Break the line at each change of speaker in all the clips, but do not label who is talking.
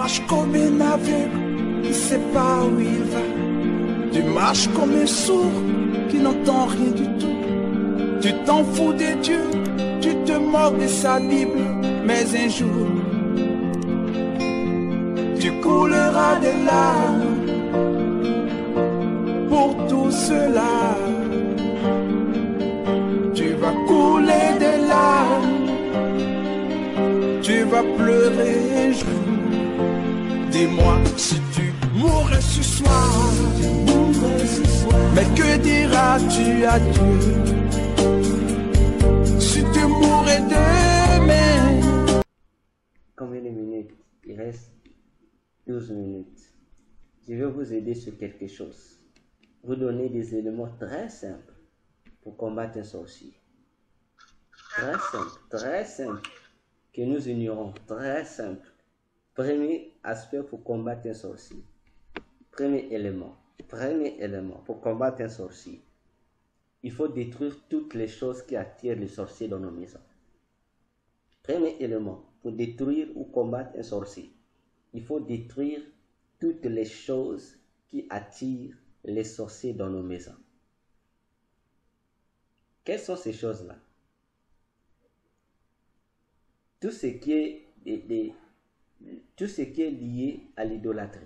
marches comme un aveugle qui ne sait pas où il va. Tu marches comme un sourd qui n'entend rien du tout. Tu t'en fous de Dieu, tu te moques de sa Bible. Mais un jour, tu couleras des larmes pour tout cela. Tu vas couler des larmes, tu vas pleurer un jour. Dis-moi si tu mourrais ce soir, mais que diras-tu à Dieu si tu mourrais demain?
Combien de minutes? Il reste 12 minutes. Je vais vous aider sur quelque chose. Vous donner des éléments très simples pour combattre un sorcier. Très simple, que nous ignorons, très simple. Premier aspect pour combattre un sorcier. Premier élément pour combattre un sorcier. Il faut détruire toutes les choses qui attirent les sorciers dans nos maisons. Premier élément pour détruire ou combattre un sorcier. Il faut détruire toutes les choses qui attirent les sorciers dans nos maisons. Quelles sont ces choses-là? Tout ce qui est lié à l'idolâtrie.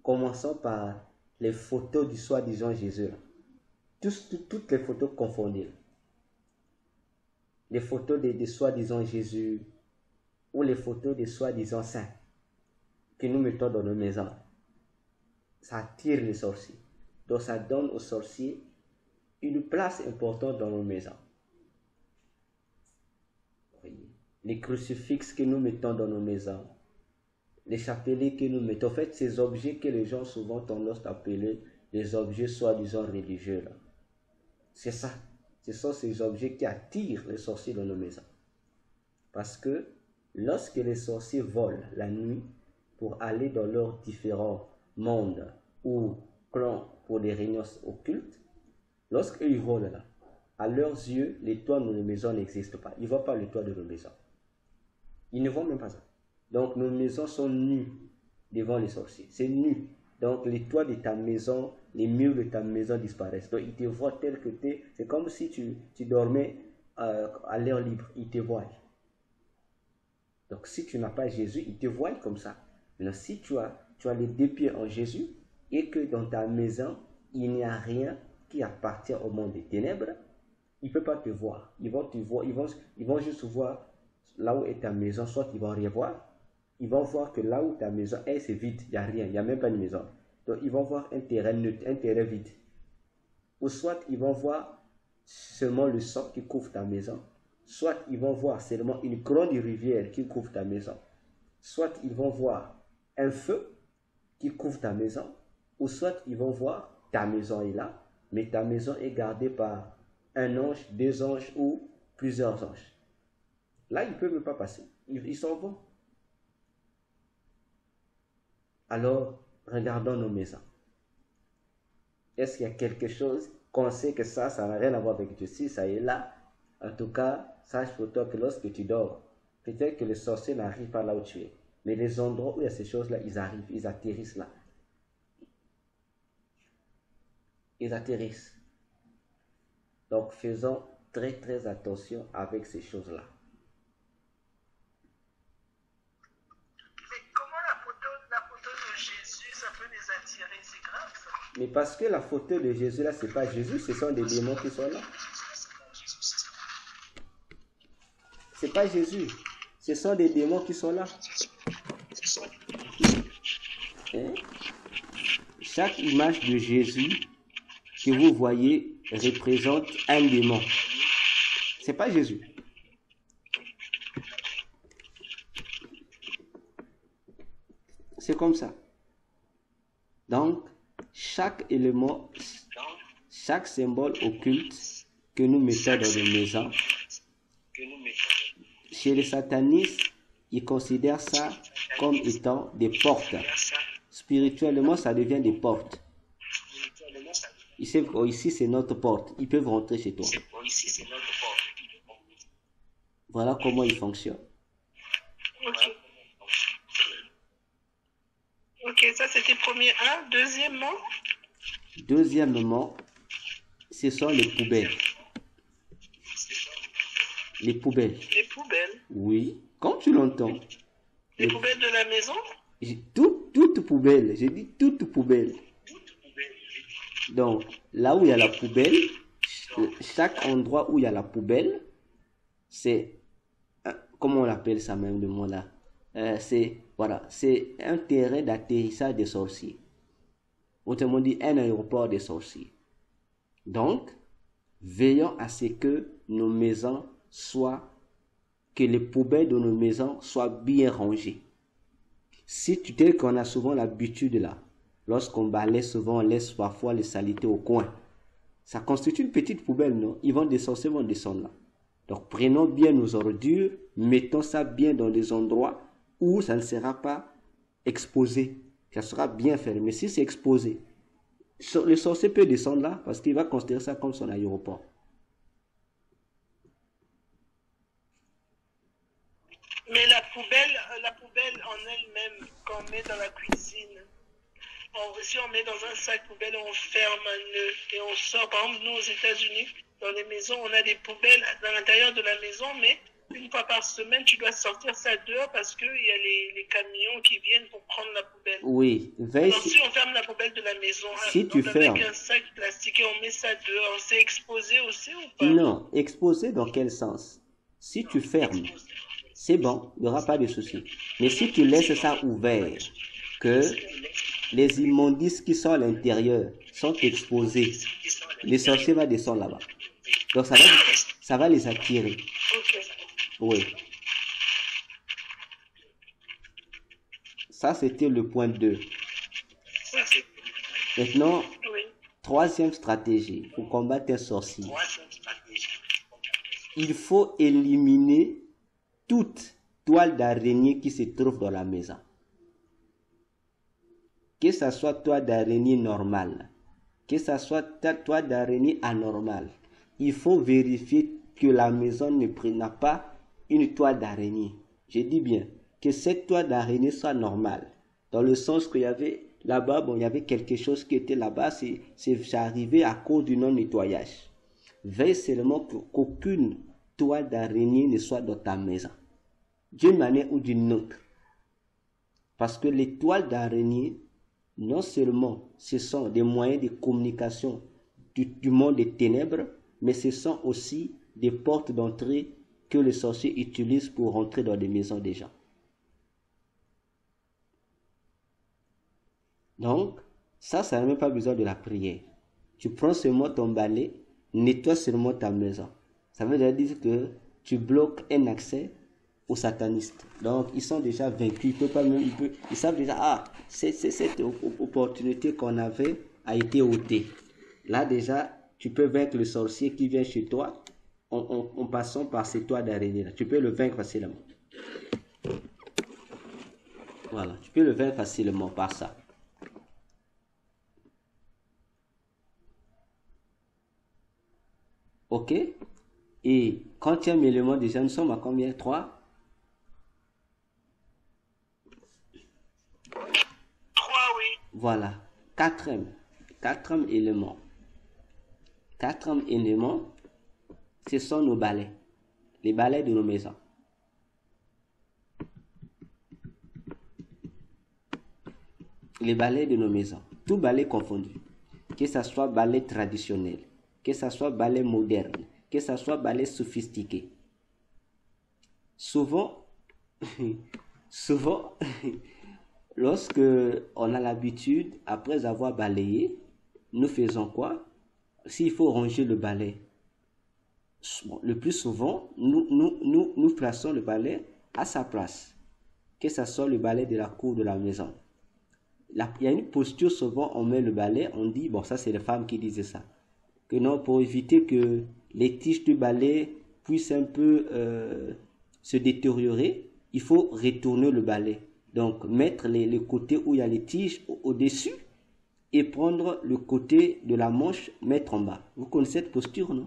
Commençons par les photos du soi-disant Jésus. Toutes les photos confondues. Les photos de soi-disant Jésus ou les photos de soi-disant saints que nous mettons dans nos maisons. Ça attire les sorciers. Donc ça donne aux sorciers une place importante dans nos maisons. Les crucifixes que nous mettons dans nos maisons, les chapelets que nous mettons, en fait, ces objets que les gens souvent tendance à appeler les objets soi-disant religieux. Là. C'est ça. Ce sont ces objets qui attirent les sorciers dans nos maisons. Parce que lorsque les sorciers volent la nuit pour aller dans leurs différents mondes ou clans pour des réunions occultes, lorsqu'ils volent là, à leurs yeux, les toits de nos maisons n'existent pas. Ils ne voient pas le toit de nos maisons. Ils ne voient même pas ça. Donc nos maisons sont nues devant les sorciers. C'est nu. Donc les toits de ta maison, les murs de ta maison disparaissent. Donc ils te voient tel que tu es. C'est comme si tu dormais à l'air libre. Ils te voient. Donc si tu n'as pas Jésus, ils te voient comme ça. Mais si tu as les deux pieds en Jésus et que dans ta maison, il n'y a rien qui appartient au monde des ténèbres, ils ne peuvent pas te voir. Ils vont te voir. Ils vont juste voir là où est ta maison. Soit ils vont rien voir. Ils vont voir que là où ta maison est, c'est vide. Il n'y a rien. Il n'y a même pas de maison. Donc ils vont voir un terrain neutre, un terrain vide. Ou soit ils vont voir seulement le sang qui couvre ta maison. Soit ils vont voir seulement une grande rivière qui couvre ta maison. Soit ils vont voir un feu qui couvre ta maison. Ou soit ils vont voir ta maison est là, mais ta maison est gardée par un ange, deux anges ou plusieurs anges. Là, ils ne peuvent même pas passer. Ils s'en vont. Alors, regardons nos maisons. Est-ce qu'il y a quelque chose qu'on sait que ça n'a rien à voir avec Dieu? Si ça est là, en tout cas, sache pour toi que lorsque tu dors, peut-être que les sorciers n'arrivent pas là où tu es. Mais les endroits où il y a ces choses-là, ils arrivent, ils atterrissent là. Ils atterrissent. Donc, faisons très très attention avec ces choses-là.
Mais comment la photo de Jésus, ça peut les attirer? C'est grave ça.
Mais parce que la photo de Jésus là, c'est pas Jésus, ce sont des démons qui sont là. C'est pas Jésus, ce sont des démons qui sont là. Hein? Chaque image de Jésus que vous voyez représente un démon. C'est pas Jésus. C'est comme ça. Donc, chaque élément, chaque symbole occulte que nous mettons dans nos maisons, chez les satanistes, ils considèrent ça comme étant des portes. Spirituellement, ça devient des portes. Ils savent que ici, c'est notre porte. Ils peuvent rentrer chez toi. Voilà comment ils fonctionnent.
Ok. Ok, ça c'était premier 1.
Deuxièmement, ce sont les poubelles. Les poubelles.
Les poubelles.
Oui, comme tu l'entends.
Les poubelles de la maison?
Toute poubelle. J'ai dit toute poubelle. Donc, là où il y a la poubelle, chaque endroit où il y a la poubelle, c'est, comment on appelle ça même, le mot là? Voilà, c'est un terrain d'atterrissage des sorciers. Autrement dit, un aéroport des sorciers. Donc, veillons à ce que nos maisons que les poubelles de nos maisons soient bien rangées. Si tu dis qu'on a souvent l'habitude là, lorsqu'on balaye souvent, on laisse parfois les saletés au coin. Ça constitue une petite poubelle, non? Les sorciers vont descendre là. Donc, prenons bien nos ordures, mettons ça bien dans des endroits où ça ne sera pas exposé. Ça sera bien fermé. Si c'est exposé, le sorcier peut descendre là parce qu'il va considérer ça comme son aéroport.
Mais la poubelle en elle-même, qu'on met dans la cuisine, si on met dans un sac poubelle, on ferme un nœud et on sort. Par exemple, nous aux États-Unis, dans les maisons, on a des poubelles dans l'intérieur de la maison, mais une fois par semaine, tu dois sortir ça dehors parce qu'il y a les camions qui viennent pour prendre la poubelle.
Oui, veille.
Alors, si on ferme la poubelle de la maison,
si tu fermes
avec un sac plastique et on met ça dehors, c'est exposé aussi ou pas?
Non, exposé dans quel sens? Si tu fermes, c'est bon, il n'y aura pas de souci. Mais si tu laisses ça ouvert, que les immondices qui sont à l'intérieur sont exposés, les sorciers vont descendre là-bas. Donc ça va les attirer.
Okay.
Oui. Ça, c'était le point 2. Maintenant,
Oui.
Troisième stratégie pour combattre un sorcier. Il faut éliminer toute toile d'araignée qui se trouve dans la maison. Que ce soit toile d'araignée normale, que ce soit toile d'araignée anormale, il faut vérifier que la maison n'a pas une toile d'araignée. Je dis bien que cette toile d'araignée soit normale, dans le sens qu'il y avait là-bas, il y avait quelque chose qui était là-bas, c'est arrivé à cause du non-nettoyage. Veille seulement pour qu'aucune toile d'araignée ne soit dans ta maison, d'une manière ou d'une autre. Parce que les toiles d'araignée, non seulement ce sont des moyens de communication du monde des ténèbres, mais ce sont aussi des portes d'entrée que les sorciers utilisent pour rentrer dans des maisons des gens. Donc, ça n'a même pas besoin de la prière. Tu prends seulement ton balai, nettoie seulement ta maison. Ça veut dire que tu bloques un accès aux satanistes. Donc, ils sont déjà vaincus. Ils savent déjà, cette opportunité qu'on avait a été ôtée. Là, déjà, tu peux vaincre le sorcier qui vient chez toi en passant par ces toiles d'araignée. Tu peux le vaincre facilement. Voilà, tu peux le vaincre facilement par ça. Ok? Et quatrième élément, déjà, nous sommes à combien? 3?
3, oui.
Voilà. Quatrième élément. Quatrième élément, ce sont nos balais. Les balais de nos maisons. Les balais de nos maisons. Tout balai confondu. Que ce soit balai traditionnel, que ce soit balai moderne, que ce soit balai sophistiqué. Souvent, lorsque on a l'habitude, après avoir balayé, nous faisons quoi? S'il faut ranger le balai, le plus souvent, nous plaçons le balai à sa place, que ce soit le balai de la cour de la maison. Il y a une posture, souvent on met le balai, on dit, bon, ça c'est les femmes qui disaient ça, que non, pour éviter que les tiges du balai puissent un peu se détériorer, il faut retourner le balai. Donc mettre les côtés où il y a les tiges au-dessus et prendre le côté de la manche, mettre en bas. Vous connaissez cette posture, non?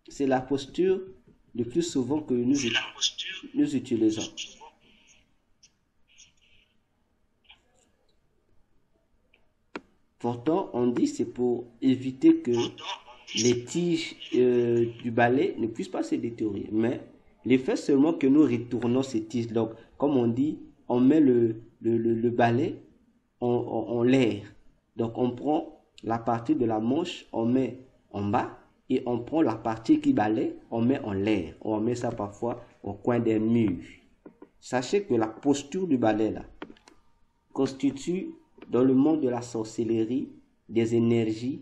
C'est la posture le plus souvent que
C'est la posture.
nous utilisons. Pourtant, on dit c'est pour éviter que les tiges du balai ne puissent pas se détériorer. Mais l'effet seulement que nous retournons ces tiges. Donc, comme on dit, on met le balai en l'air. Donc, on prend la partie de la manche, on met en bas. Et on prend la partie qui balaie, on met en l'air. On met ça parfois au coin des murs. Sachez que la posture du balai là constitue dans le monde de la sorcellerie des énergies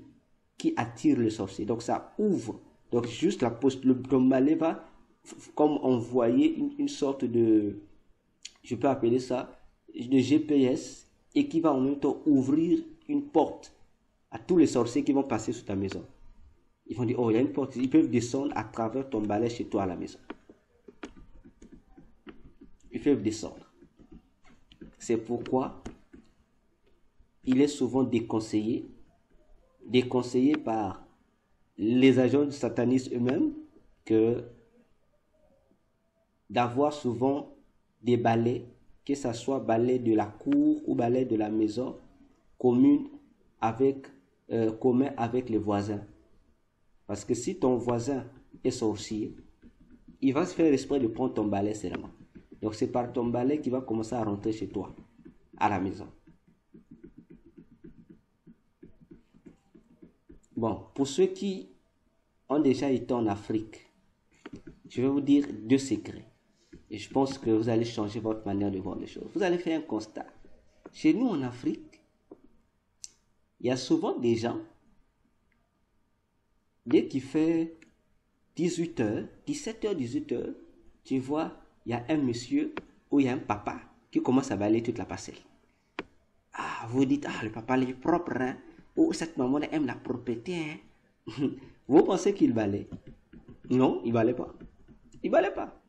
qui attirent le sorcier. Donc ça ouvre. Donc juste la posture, le balai va comme envoyer une sorte de, je peux appeler ça, de GPS et qui va en même temps ouvrir une porte à tous les sorciers qui vont passer sous ta maison. Ils vont dire, oh, il y a une porte. Ils peuvent descendre à travers ton balai chez toi à la maison. Ils peuvent descendre. C'est pourquoi il est souvent déconseillé par les agents du satanisme eux-mêmes que d'avoir souvent des balais, que ce soit balai de la cour ou balai de la maison, commun avec les voisins. Parce que si ton voisin est sorcier, il va se faire exprès de prendre ton balai seulement. Donc c'est par ton balai qu'il va commencer à rentrer chez toi, à la maison. Bon, pour ceux qui ont déjà été en Afrique, je vais vous dire 2 secrets. Et je pense que vous allez changer votre manière de voir les choses. Vous allez faire un constat. Chez nous en Afrique, il y a souvent des gens, dès qu'il fait 18h, 17h, 18h, tu vois, il y a un monsieur ou il y a un papa qui commence à balayer toute la parcelle. Ah, vous dites, ah, le papa il est propre, hein? Oh, cette maman aime la propreté, hein? Vous pensez qu'il balaye? Non, il ne balaye pas. Il ne balaye pas.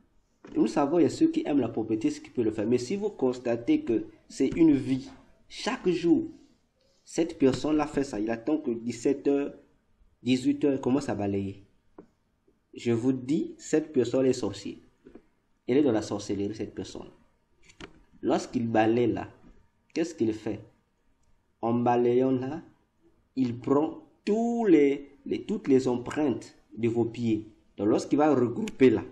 Nous savons, il y a ceux qui aiment la propreté, ce qui peut le faire. Mais si vous constatez que c'est une vie, chaque jour, cette personne-là fait ça, il attend que 17h, 18h, il commence à balayer. Je vous dis, cette personne est sorcière. Elle est dans la sorcellerie, cette personne. Lorsqu'il balaye là, qu'est-ce qu'il fait? En balayant là, il prend toutes les empreintes de vos pieds. Donc lorsqu'il va regrouper là,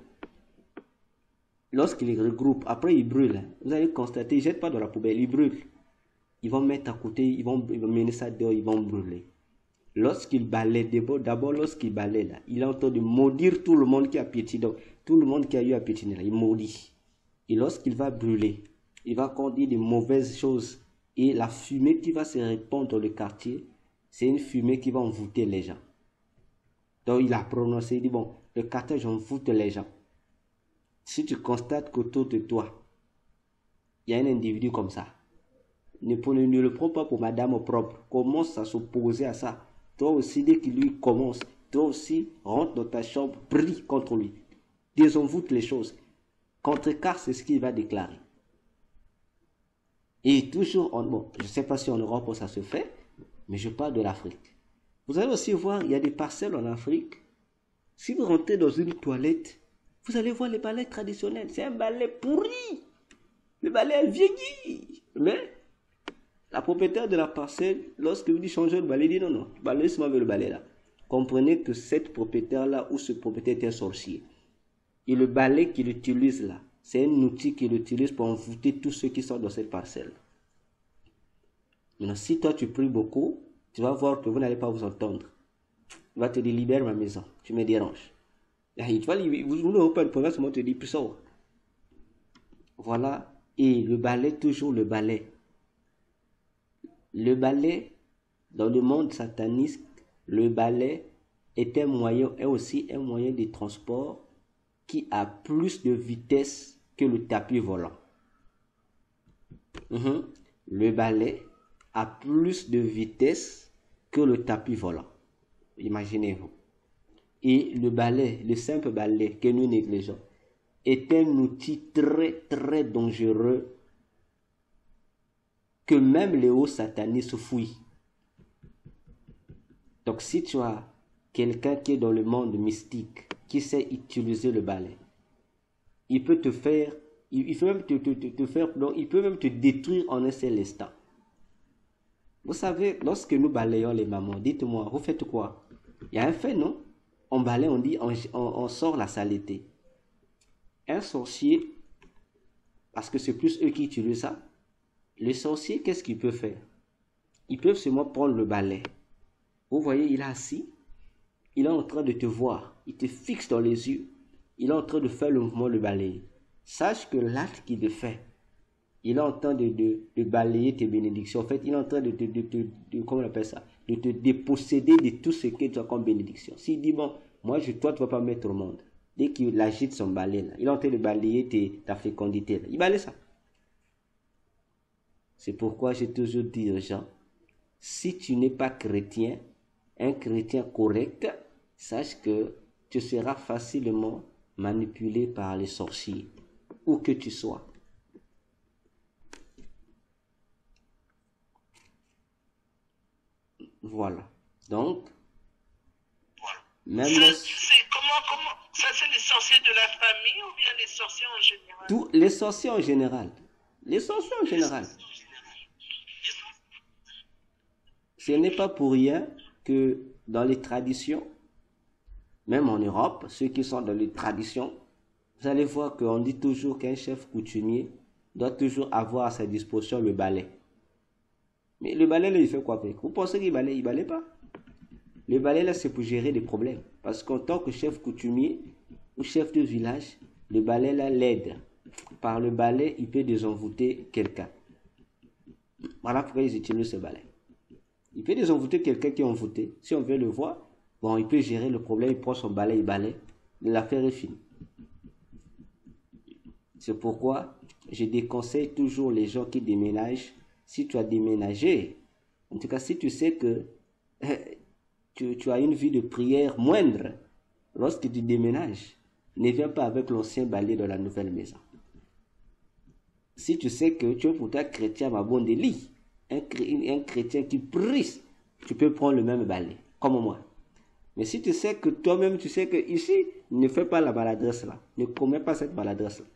lorsqu'il regroupe, après il brûle. Vous allez constater, il ne jette pas dans la poubelle, il brûle. Ils vont mettre à côté, ils vont mener ça dehors, ils vont brûler. Lorsqu'il balaye, d'abord lorsqu'il balaye là, il est en train de maudire tout le monde qui a piétiné. Donc tout le monde qui a eu à piétiner là, il maudit. Et lorsqu'il va brûler, il va conduire des mauvaises choses. Et la fumée qui va se répandre dans le quartier, c'est une fumée qui va envoûter les gens. Donc il a prononcé, il dit, bon, le quartier j'envoûte les gens. Si tu constates qu'autour de toi, il y a un individu comme ça, ne le prends pas pour madame propre. Commence à s'opposer à ça. Toi aussi, dès qu'il lui commence, toi aussi, rentre dans ta chambre, prie contre lui. Désenvoûte les choses. Contrecarre, c'est ce qu'il va déclarer. Et toujours, bon, je ne sais pas si en Europe ça se fait, mais je parle de l'Afrique. Vous allez aussi voir, il y a des parcelles en Afrique. Si vous rentrez dans une toilette, vous allez voir les balais traditionnels. C'est un balai pourri. Le balai, elle vieillit. Mais la propriétaire de la parcelle, lorsque vous dites changer le balai, dit non, non, laisse-moi avec le balai là. Comprenez que cette propriétaire-là ou ce propriétaire est un sorcier. Et le balai qu'il utilise là, c'est un outil qu'il utilise pour envoûter tous ceux qui sont dans cette parcelle. Maintenant, si toi tu pries beaucoup, tu vas voir que vous n'allez pas vous entendre. Il va te dire, libère ma maison, tu me déranges. Et tu vas, vous n'aurez pas le problème, seulement te dire, plus sort. Voilà, et le balai, toujours le balai. Le balai, dans le monde sataniste, le balai est aussi un moyen de transport qui a plus de vitesse que le tapis volant. Le balai a plus de vitesse que le tapis volant. Imaginez-vous. Et le balai, le simple balai que nous négligeons, est un outil très très dangereux que même les hauts satanistes fouillent. Donc si tu as quelqu'un qui est dans le monde mystique, qui sait utiliser le balai. Il peut te faire, il peut même te faire, non, il peut même te détruire en un seul instant. Vous savez, lorsque nous balayons les mamans, dites-moi, vous faites quoi? Il y a un fait, non? On balaye, on dit, on sort la saleté. Un sorcier, parce que c'est plus eux qui utilisent ça, les sorciers, qu'est-ce qu'ils peuvent faire? Ils peuvent seulement prendre le balai. Vous voyez, il est assis, il est en train de te voir, il te fixe dans les yeux, il est en train de faire le mouvement de balayer. Sache que l'acte qu'il te fait, il est en train de balayer tes bénédictions. En fait, il est en train comment on appelle ça? De te déposséder de tout ce que tu as comme bénédiction. S'il dit, bon, toi, tu ne vas pas mettre au monde. Dès qu'il agite son balai, là, il est en train de balayer ta fécondité. Là. Il balaye ça. C'est pourquoi j'ai toujours dit aux gens, si tu n'es pas chrétien, un chrétien correct, sache que tu seras facilement manipulé par les sorciers, où que tu sois. Voilà. Donc, même
ça c'est les sorciers de la famille ou bien les sorciers en général?
Tous les sorciers en général. Les sorciers en général. Ce n'est pas pour rien que dans les traditions, même en Europe, ceux qui sont dans les traditions, vous allez voir qu'on dit toujours qu'un chef coutumier doit toujours avoir à sa disposition le balai. Mais le balai, là, il fait quoi avec? Vous pensez qu'il balaye? Il balaye pas. Le balai, là, c'est pour gérer des problèmes. Parce qu'en tant que chef coutumier ou chef de village, le balai, là, l'aide. Par le balai, il peut désenvoûter quelqu'un. Voilà pourquoi ils utilisent ce balai. Il peut désenvoûter quelqu'un qui est envoûté. Si on veut le voir, bon, il peut gérer le problème, il prend son balai, il balaye. L'affaire est finie. C'est pourquoi je déconseille toujours les gens qui déménagent. Si tu as déménagé, en tout cas si tu sais que tu as une vie de prière moindre, lorsque tu déménages, ne viens pas avec l'ancien balai de la nouvelle maison. Si tu sais que tu es pourtant chrétien, ma bonne lit, un chrétien qui prie, tu peux prendre le même balai, comme moi. Mais si tu sais que toi-même, tu sais que ici, ne fais pas la maladresse là, ne commets pas cette maladresse là,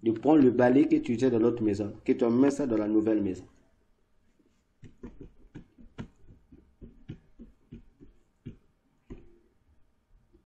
de prendre le balai que tu utilises dans l'autre maison, que tu mets ça dans la nouvelle maison.